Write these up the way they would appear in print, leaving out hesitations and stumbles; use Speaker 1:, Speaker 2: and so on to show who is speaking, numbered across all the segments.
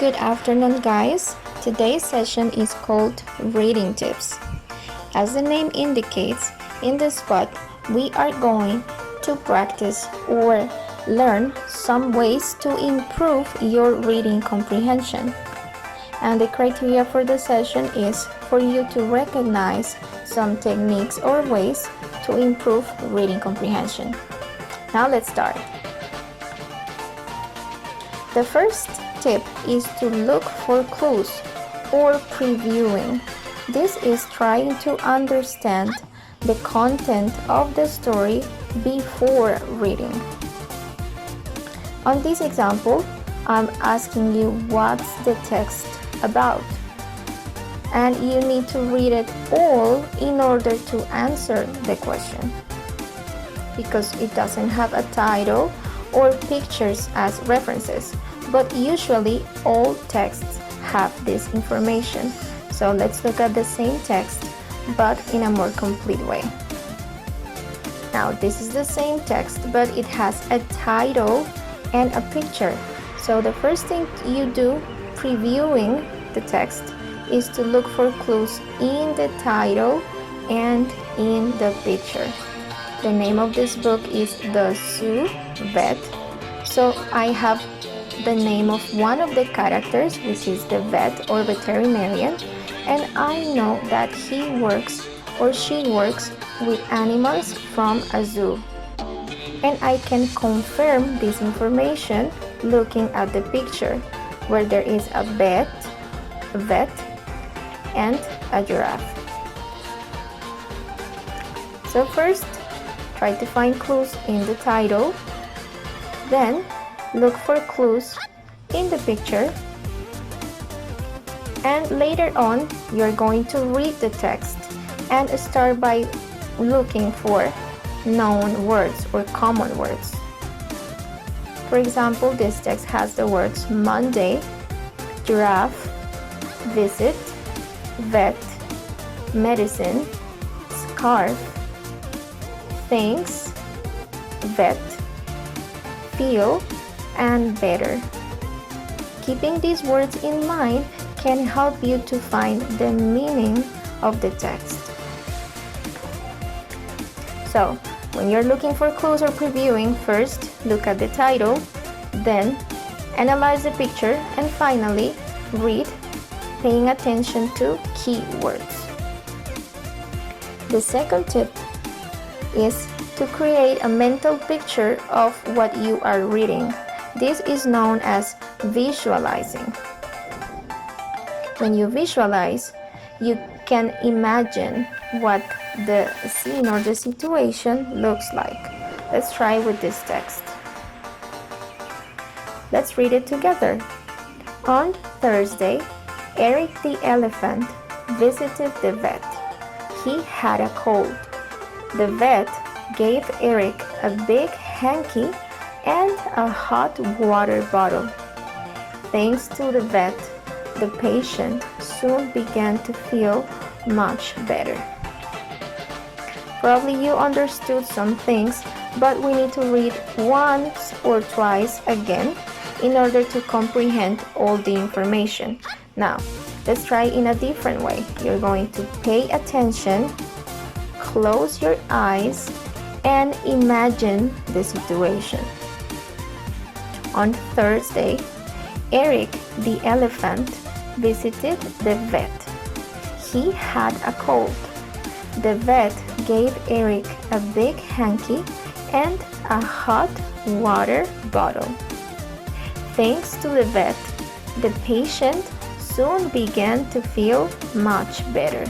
Speaker 1: Good afternoon, guys. Today's session is called Reading Tips. As the name indicates, in this spot, we are going to practice or learn some ways to improve your reading comprehension. And the criteria for the session is for you to recognize some techniques or ways to improve reading comprehension. Now let's start. The first tip is to look for clues or previewing. This is trying to understand the content of the story before reading. On this example, I'm asking you what's the text about, and you need to read it all in order to answer the question, because it doesn't have a title or pictures as references, but usually all texts have this information. So let's look at the same text but in a more complete way. Now this is the same text, but it has a title and a picture. So the first thing you do previewing the text is to look for clues in the title and in the picture. The name of this book is The Zoo Vet. So I have the name of one of the characters, which is the vet or veterinarian, and I know that he works or she works with animals from a zoo. And I can confirm this information looking at the picture, where there is a vet, and a giraffe. So first, try to find clues in the title, then look for clues in the picture, and later on you're going to read the text and start by looking for known words or common words. For example, this text has the words Monday, giraffe, visit, vet, medicine, scarf, thanks, vet, feel, and better. Keeping these words in mind can help you to find the meaning of the text. So, when you're looking for clues or previewing, first look at the title, then analyze the picture, and finally read, paying attention to keywords. The second tip is to create a mental picture of what you are reading. This is known as visualizing. When you visualize, you can imagine what the scene or the situation looks like. Let's try with this text. Let's read it together. On Thursday, Eric the elephant visited the vet. He had a cold. The vet gave Eric a big hanky and a hot water bottle. Thanks to the vet, the patient soon began to feel much better. Probably you understood some things, but we need to read once or twice again in order to comprehend all the information. Now, let's try in a different way. You're going to pay attention, close your eyes, and imagine the situation. On Thursday, Eric the elephant visited the vet. He had a cold. The vet gave Eric a big hanky and a hot water bottle. Thanks to the vet, the patient soon began to feel much better.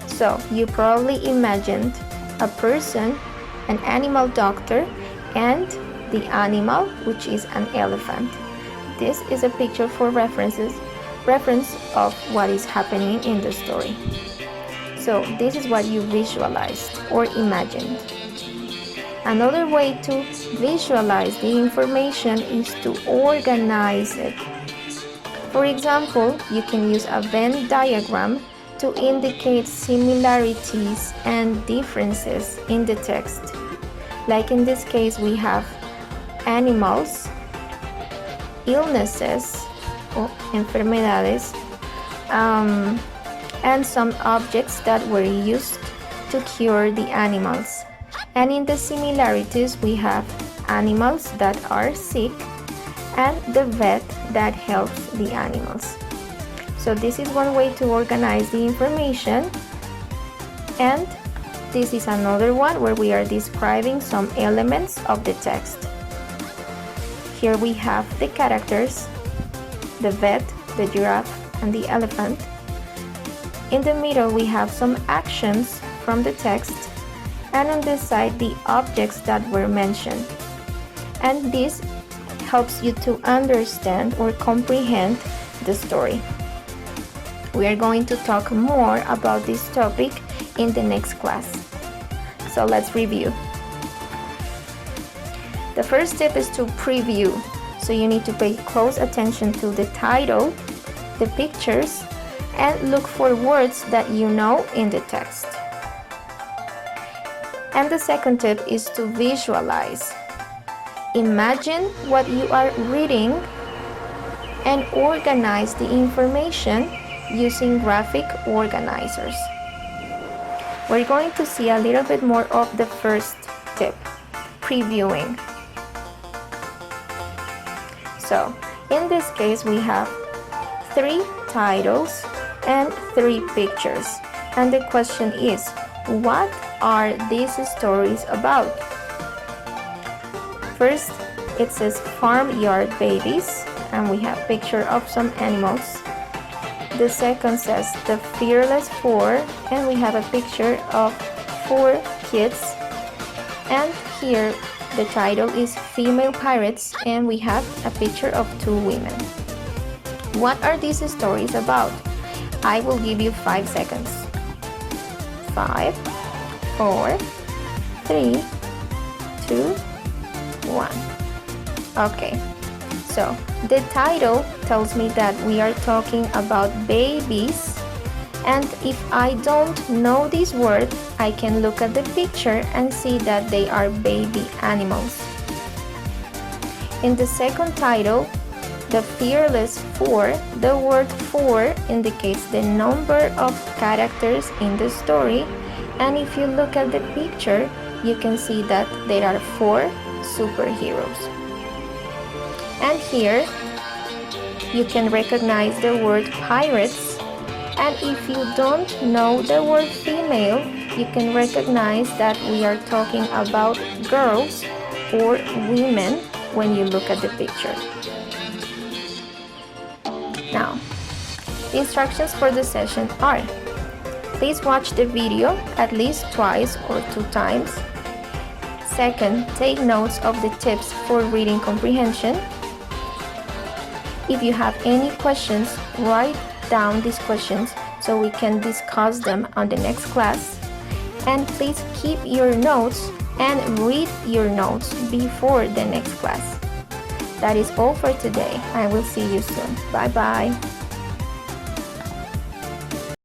Speaker 1: So you probably imagined a person, an animal doctor, and the animal, which is an elephant. This is a picture for reference of what is happening in the story. So this is what you visualized or imagined. Another way to visualize the information is to organize it. For example, you can use a Venn diagram to indicate similarities and differences in the text. Like in this case, we have animals, illnesses, o enfermedades, and some objects that were used to cure the animals. And in the similarities, we have animals that are sick and the vet that helps the animals. So this is one way to organize the information, and this is another one where we are describing some elements of the text. Here we have the characters, the vet, the giraffe, and the elephant. In the middle we have some actions from the text, and on this side the objects that were mentioned. And this helps you to understand or comprehend the story. We are going to talk more about this topic in the next class. So let's review. The first step is to preview. So you need to pay close attention to the title, the pictures, and look for words that you know in the text. And the second tip is to visualize. Imagine what you are reading and organize the information using graphic organizers. We're going to see a little bit more of the first tip, previewing. So, in this case, we have 3 titles and 3 pictures. And the question is, what are these stories about? First, it says Farmyard Babies, and we have a picture of some animals. The second says The Fearless 4, and we have a picture of 4 kids. And here the title is Female Pirates, and we have a picture of 2 women. What are these stories about? I will give you 5 seconds. 5, 4, 3, 2, 1. Okay. So, the title tells me that we are talking about babies, and if I don't know this word, I can look at the picture and see that they are baby animals. In the second title, The Fearless 4, the word 4 indicates the number of characters in the story, and if you look at the picture, you can see that there are 4 superheroes. And here you can recognize the word pirates, and if you don't know the word female, you can recognize that we are talking about girls or women when you look at the picture. Now, the instructions for the session are: please watch the video at least twice or 2 times. Second, take notes of the tips for reading comprehension. If you have any questions, write down these questions so we can discuss them on the next class. And please keep your notes and read your notes before the next class. That is all for today. I will see you soon. Bye bye.